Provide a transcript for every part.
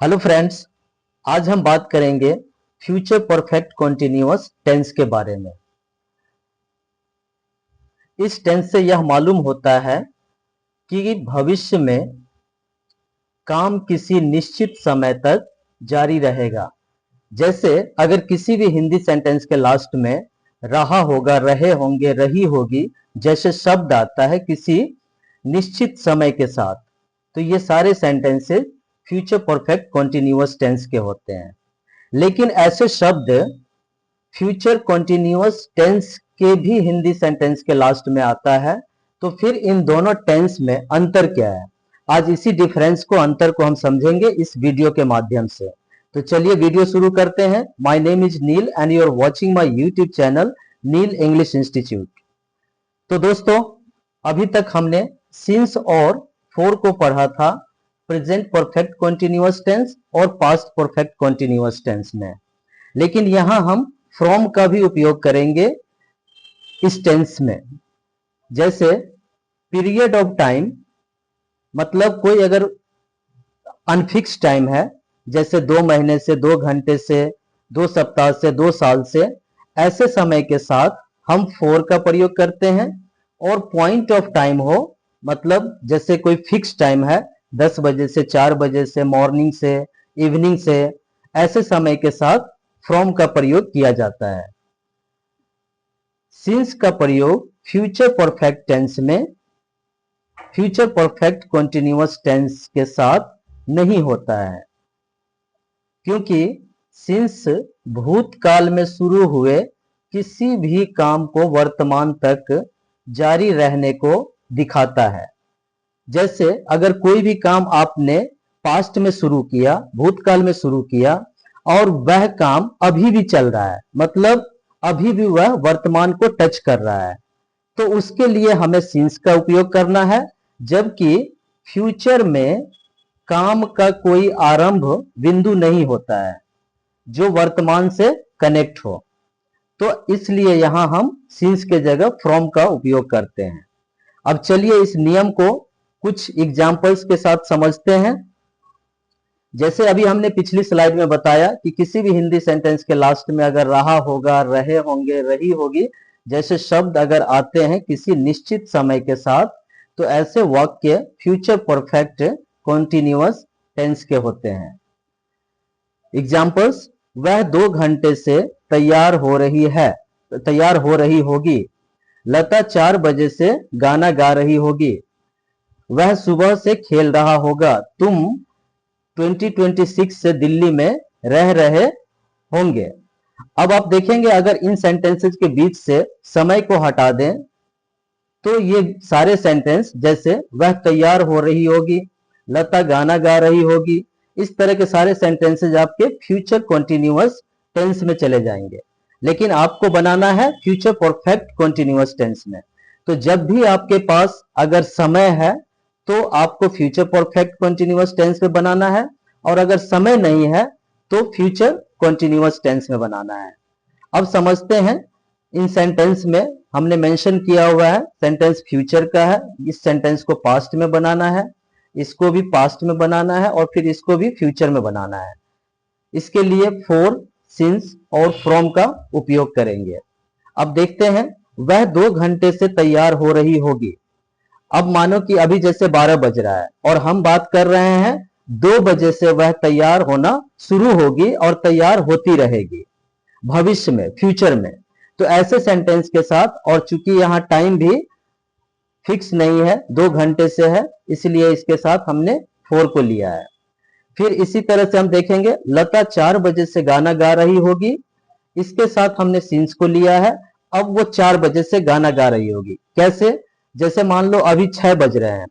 Hello friends, आज हम बात करेंगे फ्यूचर परफेक्ट कॉन्टिन्यूअस टेंस के बारे में। इस टेंस से यह मालूम होता है कि भविष्य में काम किसी निश्चित समय तक जारी रहेगा। जैसे अगर किसी भी हिंदी सेंटेंस के लास्ट में रहा होगा, रहे होंगे, रही होगी जैसे शब्द आता है किसी निश्चित समय के साथ, तो ये सारे sentences future perfect continuous tense के होते हैं। लेकिन ऐसे शब्द फ्यूचर कॉन्टिन्यूअस टेंस के भी हिंदी सेंटेंस के लास्ट में आता है, तो फिर इन दोनों टेंस में अंतर क्या है? आज इसी डिफरेंस को, अंतर को हम समझेंगे इस वीडियो के माध्यम से। तो चलिए वीडियो शुरू करते हैं। My name is Neel and you are watching my YouTube channel Neel English Institute. तो दोस्तों, अभी तक हमने सिंस और फोर को पढ़ा था प्रेजेंट परफेक्ट कॉन्टिन्यूअस टेंस और पास्ट परफेक्ट कॉन्टिन्यूअस टेंस में। लेकिन यहां हम फ्रॉम का भी उपयोग करेंगे इस टेंस में। जैसे पीरियड ऑफ टाइम, मतलब कोई अगर अनफिक्स टाइम है, जैसे 2 महीने से, 2 घंटे से, 2 सप्ताह से, 2 साल से, ऐसे समय के साथ हम फोर का प्रयोग करते हैं। और पॉइंट ऑफ टाइम हो, मतलब जैसे कोई फिक्स टाइम है, 10 बजे से, 4 बजे से, मॉर्निंग से, इवनिंग से, ऐसे समय के साथ फ्रॉम का प्रयोग किया जाता है। सिंस का प्रयोग फ्यूचर परफेक्ट टेंस में फ्यूचर परफेक्ट कॉन्टिन्यूअस टेंस के साथ नहीं होता है, क्योंकि सिंस भूतकाल में शुरू हुए किसी भी काम को वर्तमान तक जारी रहने को दिखाता है। जैसे अगर कोई भी काम आपने पास्ट में शुरू किया, भूतकाल में शुरू किया, और वह काम अभी भी चल रहा है, मतलब अभी भी वह वर्तमान को टच कर रहा है, तो उसके लिए हमें सिंस का उपयोग करना है। जबकि फ्यूचर में काम का कोई आरंभ बिंदु नहीं होता है जो वर्तमान से कनेक्ट हो, तो इसलिए यहां हम सिंस के जगह फ्रॉम का उपयोग करते हैं। अब चलिए इस नियम को कुछ एग्जाम्पल्स के साथ समझते हैं। जैसे अभी हमने पिछली स्लाइड में बताया कि किसी भी हिंदी सेंटेंस के लास्ट में अगर रहा होगा, रहे होंगे, रही होगी जैसे शब्द अगर आते हैं किसी निश्चित समय के साथ, तो ऐसे वाक्य फ्यूचर परफेक्ट कॉन्टिन्यूअस टेंस के होते हैं। एग्जाम्पल्स, वह 2 घंटे से तैयार हो रही होगी। लता 4 बजे से गाना गा रही होगी। वह सुबह से खेल रहा होगा। तुम 2026 से दिल्ली में रह रहे होंगे। अब आप देखेंगे अगर इन सेंटेंसेस के बीच से समय को हटा दें, तो ये सारे सेंटेंस, जैसे वह तैयार हो रही होगी, लता गाना गा रही होगी, इस तरह के सारे सेंटेंसेस आपके फ्यूचर कॉन्टिन्यूअस टेंस में चले जाएंगे। लेकिन आपको बनाना है फ्यूचर परफेक्ट कॉन्टिन्यूअस टेंस में। तो जब भी आपके पास अगर समय है तो आपको फ्यूचर परफेक्ट कॉन्टिन्यूअस टेंस में बनाना है, और अगर समय नहीं है तो फ्यूचर कॉन्टिन्यूअस टेंस में बनाना है। अब समझते हैं इन सेंटेंस में हमने मेंशन किया हुआ है सेंटेंस फ्यूचर का है, इस सेंटेंस को पास्ट में बनाना है, इसको भी पास्ट में बनाना है, और फिर इसको भी फ्यूचर में बनाना है। इसके लिए फोर, सिंस और फ्रॉम का उपयोग करेंगे। अब देखते हैं, वह 2 घंटे से तैयार हो रही होगी। अब मानो कि अभी जैसे 12 बज रहा है और हम बात कर रहे हैं 2 बजे से वह तैयार होना शुरू होगी और तैयार होती रहेगी भविष्य में, फ्यूचर में। तो ऐसे सेंटेंस के साथ, और चूंकि यहां टाइम भी फिक्स नहीं है, 2 घंटे से है, इसलिए इसके साथ हमने 4 को लिया है। फिर इसी तरह से हम देखेंगे, लता 4 बजे से गाना गा रही होगी, इसके साथ हमने सिंस को लिया है। अब वो 4 बजे से गाना गा रही होगी, कैसे? जैसे मान लो अभी 6 बज रहे हैं,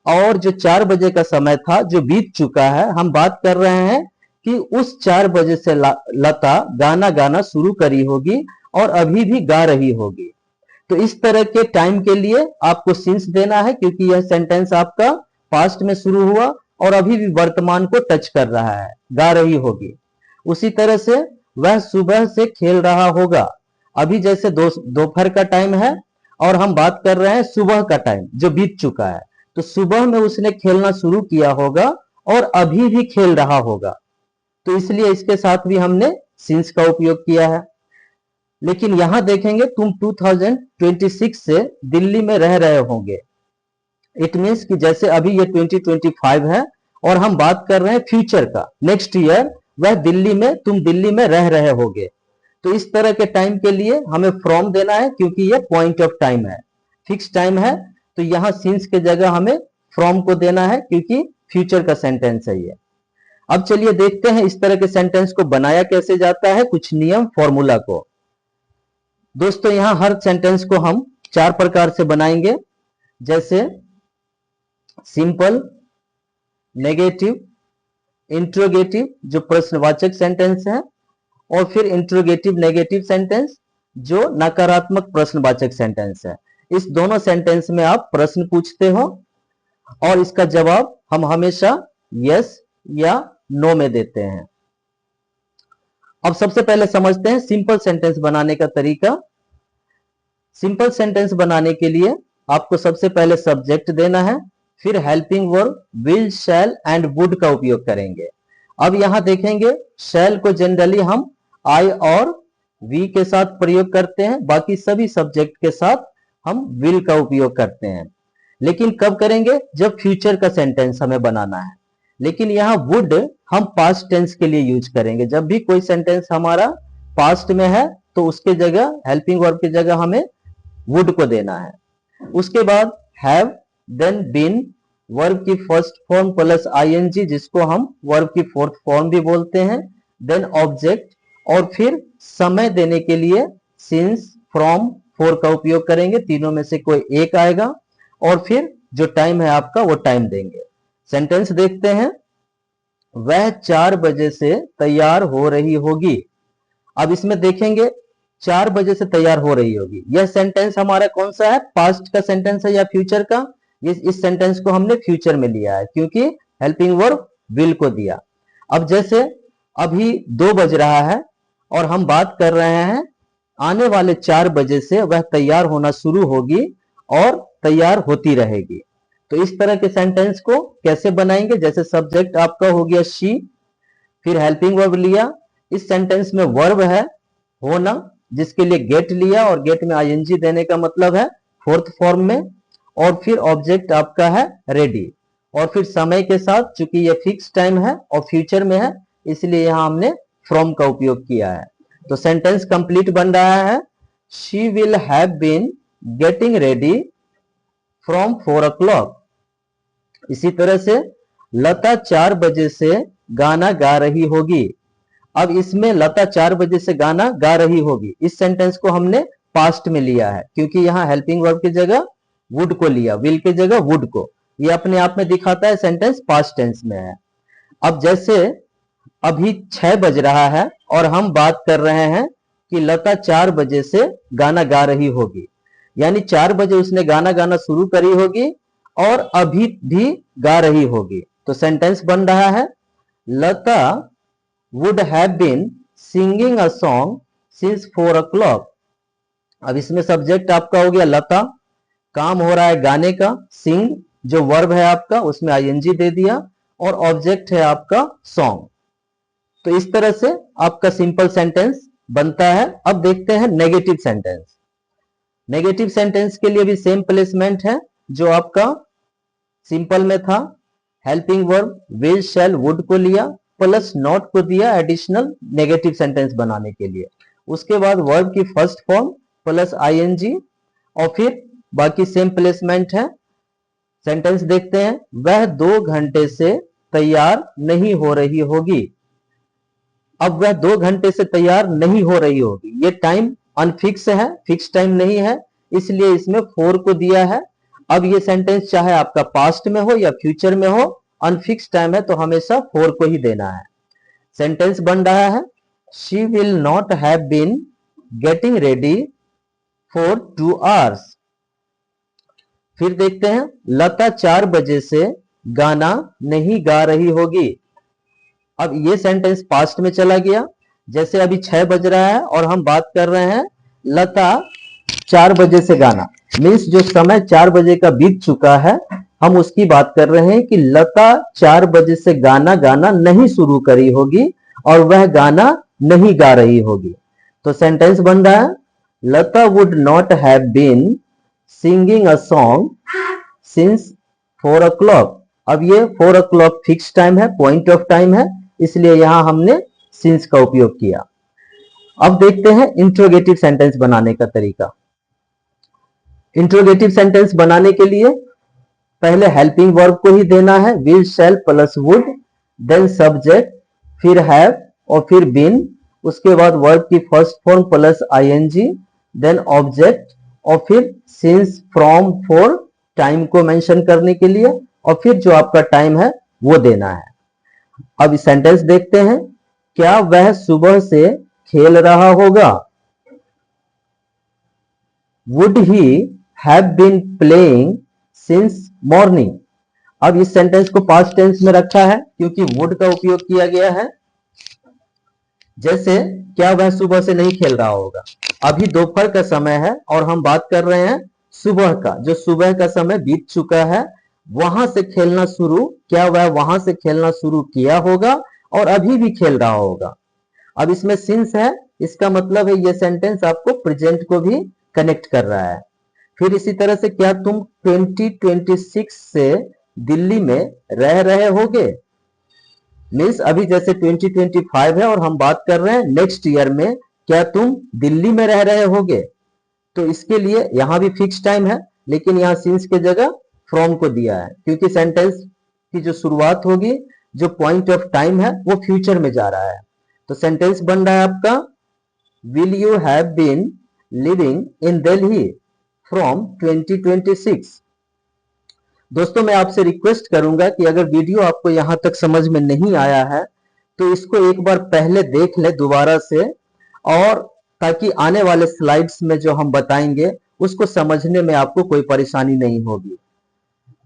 और जो 4 बजे का समय था जो बीत चुका है, हम बात कर रहे हैं कि उस 4 बजे से लता गाना गाना शुरू करी होगी और अभी भी गा रही होगी। तो इस तरह के टाइम के लिए आपको सिंस देना है, क्योंकि यह सेंटेंस आपका पास्ट में शुरू हुआ और अभी भी वर्तमान को टच कर रहा है, गा रही होगी। उसी तरह से वह सुबह से खेल रहा होगा। अभी जैसे दोपहर का टाइम है और हम बात कर रहे हैं सुबह का टाइम जो बीत चुका है, तो सुबह में उसने खेलना शुरू किया होगा और अभी भी खेल रहा होगा, तो इसलिए इसके साथ भी हमने सिंस का उपयोग किया है। लेकिन यहां देखेंगे तुम 2026 से दिल्ली में रह रहे होंगे, इट मीन्स कि जैसे अभी ये 2025 है और हम बात कर रहे हैं फ्यूचर का, नेक्स्ट ईयर वह दिल्ली में, तुम दिल्ली में रह रहे होगे। तो इस तरह के टाइम के लिए हमें फ्रॉम देना है, क्योंकि ये पॉइंट ऑफ टाइम है, फिक्स टाइम है, तो यहां सिंस के जगह हमें फ्रॉम को देना है, क्योंकि फ्यूचर का सेंटेंस है ये। अब चलिए देखते हैं इस तरह के सेंटेंस को बनाया कैसे जाता है, कुछ नियम फॉर्मूला को। दोस्तों यहां हर सेंटेंस को हम 4 प्रकार से बनाएंगे, जैसे सिंपल, नेगेटिव, इंट्रोगेटिव जो प्रश्नवाचक सेंटेंस है, और फिर इंट्रोगेटिव नेगेटिव सेंटेंस जो नकारात्मक प्रश्नवाचक सेंटेंस है। इस दोनों सेंटेंस में आप प्रश्न पूछते हो और इसका जवाब हम हमेशा यस या नो में देते हैं। अब सबसे पहले समझते हैं सिंपल सेंटेंस बनाने का तरीका। सिंपल सेंटेंस बनाने के लिए आपको सबसे पहले सब्जेक्ट देना है, फिर helping verb will, shall and would का उपयोग करेंगे। अब यहां देखेंगे शैल को जनरली हम आई और वी के साथ प्रयोग करते हैं, बाकी सभी सब्जेक्ट के साथ हम विल का उपयोग करते हैं। लेकिन कब करेंगे, जब फ्यूचर का सेंटेंस हमें बनाना है। लेकिन यहां वुड हम पास्ट टेंस के लिए यूज करेंगे। जब भी कोई सेंटेंस हमारा पास्ट में है तो उसके जगह, हेल्पिंग वर्ब की जगह हमें वुड को देना है। उसके बाद हैव, देन बीन, वर्ब की फर्स्ट फॉर्म प्लस आईएनजी जिसको हम वर्ब की फोर्थ फॉर्म भी बोलते हैं, देन ऑब्जेक्ट, और फिर समय देने के लिए सिंस, फ्रॉम, फॉर का उपयोग करेंगे। तीनों में से कोई एक आएगा और फिर जो टाइम है आपका वो टाइम देंगे। सेंटेंस देखते हैं, वह 4 बजे से तैयार हो रही होगी। अब इसमें देखेंगे 4 बजे से तैयार हो रही होगी, यह सेंटेंस हमारा कौन सा है, पास्ट का सेंटेंस है या फ्यूचर का। इस सेंटेंस को हमने फ्यूचर में लिया है क्योंकि हेल्पिंग वर्ब विल को दिया। अब जैसे अभी 2 बज रहा है और हम बात कर रहे हैं आने वाले 4 बजे से वह तैयार होना शुरू होगी और तैयार होती रहेगी। तो इस तरह के सेंटेंस को कैसे बनाएंगे, जैसे सब्जेक्ट आपका हो गया शी, फिर हेल्पिंग वर्ब लिया, इस सेंटेंस में वर्ब है होना जिसके लिए गेट लिया और गेट में आईएनजी देने का मतलब है फोर्थ फॉर्म में, और फिर ऑब्जेक्ट आपका है रेडी, और फिर समय के साथ, चूंकि ये फिक्स टाइम है और फ्यूचर में है इसलिए यहां हमने फ्रॉम का उपयोग किया है। तो सेंटेंस कंप्लीट बन रहा है, she will have been getting ready from 4 o'clock। इसी तरह से लता 4 बजे से गाना गा रही होगी। अब इसमें लता 4 बजे से गाना गा रही होगी, इस सेंटेंस को हमने पास्ट में लिया है क्योंकि यहां हेल्पिंग वर्ब की जगह वुड को लिया, विल की जगह वुड को। ये अपने आप में दिखाता है सेंटेंस पास्ट टेंस में है। अब जैसे अभी 6 बज रहा है और हम बात कर रहे हैं कि लता 4 बजे से गाना गा रही होगी, यानी 4 बजे उसने गाना गाना शुरू करी होगी और अभी भी गा रही होगी। तो सेंटेंस बन रहा है, लता would have been singing a song since 4 o'clock। अब इसमें सब्जेक्ट आपका हो गया लता, काम हो रहा है गाने का, सिंग जो वर्ब है आपका उसमें आईएनजी दे दिया, और ऑब्जेक्ट है आपका सॉन्ग। तो इस तरह से आपका सिंपल सेंटेंस बनता है। अब देखते हैं नेगेटिव सेंटेंस। नेगेटिव सेंटेंस के लिए भी सेम प्लेसमेंट है जो आपका सिंपल में था, helping verb will, shall, would को लिया प्लस नॉट को दिया एडिशनल नेगेटिव सेंटेंस बनाने के लिए। उसके बाद वर्ब की फर्स्ट फॉर्म प्लस आईएनजी और फिर बाकी सेम प्लेसमेंट है। सेंटेंस देखते हैं, वह 2 घंटे से तैयार नहीं हो रही होगी। अब वह 2 घंटे से तैयार नहीं हो रही होगी, ये टाइम अनफिक्स है, फिक्स टाइम नहीं है, इसलिए इसमें 4 को दिया है। अब ये सेंटेंस चाहे आपका पास्ट में हो या फ्यूचर में हो, अनफिक्स टाइम है तो हमेशा 4 को ही देना है। सेंटेंस बन रहा है, she will not have been getting ready for 2 hours। फिर देखते हैं, लता 4 बजे से गाना नहीं गा रही होगी। अब ये सेंटेंस पास्ट में चला गया, जैसे अभी 6 बज रहा है और हम बात कर रहे हैं लता 4 बजे से गाना, मीन्स जो समय 4 बजे का बीत चुका है हम उसकी बात कर रहे हैं कि लता 4 बजे से गाना गाना नहीं शुरू करी होगी और वह गाना नहीं गा रही होगी। तो सेंटेंस बन रहा है, Lata would not have been singing a song since 4 o'clock। अब ये 4 o'clock फिक्स टाइम है, पॉइंट ऑफ टाइम है, इसलिए यहां हमने सिंस का उपयोग किया। अब देखते हैं इंट्रोगेटिव सेंटेंस बनाने का तरीका। इंट्रोगेटिव सेंटेंस बनाने के लिए पहले हेल्पिंग वर्ब को ही देना है, will shall plus would, then subject, फिर हैव और फिर बीन, उसके बाद वर्ब की first form plus ING, then object और फिर सिंस, फ्रॉम, फॉर टाइम को मेंशन करने के लिए और फिर जो आपका टाइम है वो देना है। अब इस सेंटेंस देखते हैं, क्या वह सुबह से खेल रहा होगा? Would he have been playing since morning. अब इस सेंटेंस को पास्ट टेंस में रखा है क्योंकि वुड का उपयोग किया गया है। जैसे क्या वह सुबह से नहीं खेल रहा होगा, अभी दोपहर का समय है और हम बात कर रहे हैं सुबह का, जो सुबह का समय बीत चुका है, वहां से खेलना शुरू, क्या वह वहां से खेलना शुरू किया होगा और अभी भी खेल रहा होगा। अब इसमें सिंस है, इसका मतलब है ये सेंटेंस आपको प्रेजेंट को भी कनेक्ट कर रहा है। फिर इसी तरह से क्या तुम 2026 से दिल्ली में रह रहे होगे, मीन्स अभी जैसे 2025 है और हम बात कर रहे हैं नेक्स्ट ईयर में, क्या तुम दिल्ली में रह रहे होगे। तो इसके लिए यहां भी फिक्स टाइम है लेकिन यहां सिंस के जगह फ्रॉम को दिया है क्योंकि सेंटेंस की जो शुरुआत होगी, जो पॉइंट ऑफ टाइम है वो फ्यूचर में जा रहा है। तो सेंटेंस बन रहा है आपका, will you have been living in Delhi from 2026। दोस्तों मैं आपसे रिक्वेस्ट करूंगा कि अगर वीडियो आपको यहां तक समझ में नहीं आया है तो इसको एक बार पहले देख ले दोबारा से, और ताकि आने वाले स्लाइड्स में जो हम बताएंगे उसको समझने में आपको कोई परेशानी नहीं होगी।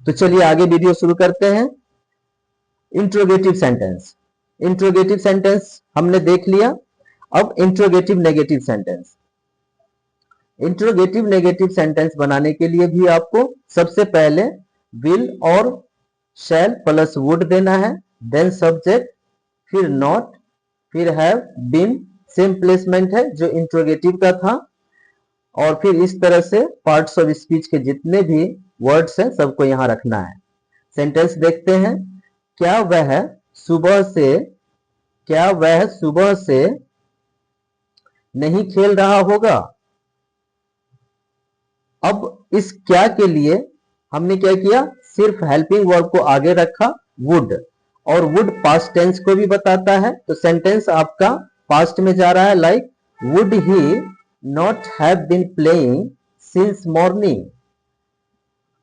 तो चलिए आगे वीडियो शुरू करते हैं। इंट्रोगेटिव सेंटेंस, इंट्रोगेटिव सेंटेंस हमने देख लिया। अब interrogative negative sentence. Interrogative negative sentence बनाने के लिए भी आपको सबसे पहले विल और शैल प्लस वुड देना है, देन सब्जेक्ट, फिर नॉट, फिर हैव, बीन, सेम प्लेसमेंट है जो इंट्रोगेटिव का था, और फिर इस तरह से पार्ट्स ऑफ स्पीच के जितने भी वर्ड्स हैं सबको यहां रखना है। सेंटेंस देखते हैं, क्या वह सुबह से नहीं खेल रहा होगा। अब इस क्या के लिए हमने क्या किया, सिर्फ हेल्पिंग वर्ब को आगे रखा वुड, और वुड पास्ट टेंस को भी बताता है। तो सेंटेंस आपका पास्ट में जा रहा है, like would he not have been playing since morning.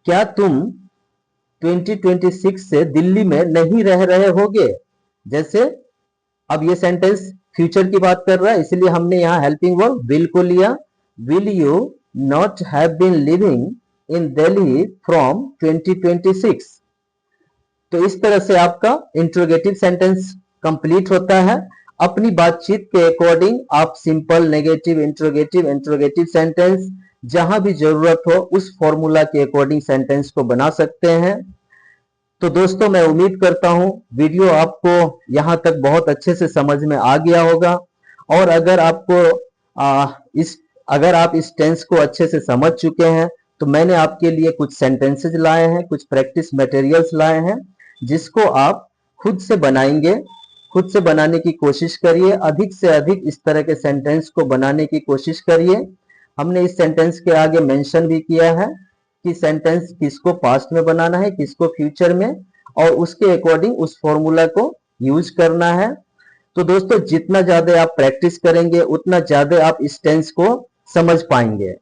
क्या तुम 2026 से दिल्ली में नहीं रह रहे होगे। जैसे अब ये सेंटेंस फ्यूचर की बात कर रहा है इसलिए हमने यहां हेल्पिंग वर्ब विल को लिया, will you not have been living in Delhi from 2026। तो इस तरह से आपका इंट्रोगेटिव सेंटेंस कंप्लीट होता है। अपनी बातचीत के अकॉर्डिंग आप simple, negative, interrogative, interrogative sentence जहां भी जरूरत हो उस फॉर्मूला के अकॉर्डिंग सेंटेंस को बना सकते हैं। तो दोस्तों मैं उम्मीद करता हूं वीडियो आपको यहां तक बहुत अच्छे से समझ में आ गया होगा, और अगर आप इस टेंस को अच्छे से समझ चुके हैं तो मैंने आपके लिए कुछ सेंटेंसेस लाए हैं, कुछ प्रैक्टिस मटेरियल्स लाए हैं जिसको आप खुद से बनाएंगे। खुद से बनाने की कोशिश करिए, अधिक से अधिक इस तरह के सेंटेंस को बनाने की कोशिश करिए। हमने इस सेंटेंस के आगे मेंशन भी किया है कि सेंटेंस किसको पास्ट में बनाना है, किसको फ्यूचर में, और उसके अकॉर्डिंग उस फॉर्मूला को यूज करना है। तो दोस्तों जितना ज्यादा आप प्रैक्टिस करेंगे उतना ज्यादा आप इस टेंस को समझ पाएंगे।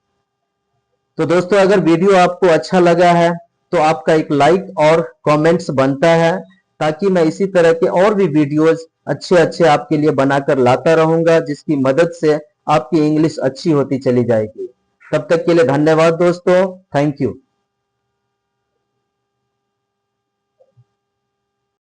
तो दोस्तों अगर वीडियो आपको अच्छा लगा है तो आपका एक लाइक और कमेंट्स बनता है, ताकि मैं इसी तरह के और भी वीडियोस अच्छे आपके लिए बनाकर लाता रहूंगा, जिसकी मदद से आपकी इंग्लिश अच्छी होती चली जाएगी। तब तक के लिए धन्यवाद दोस्तों, थैंक यू।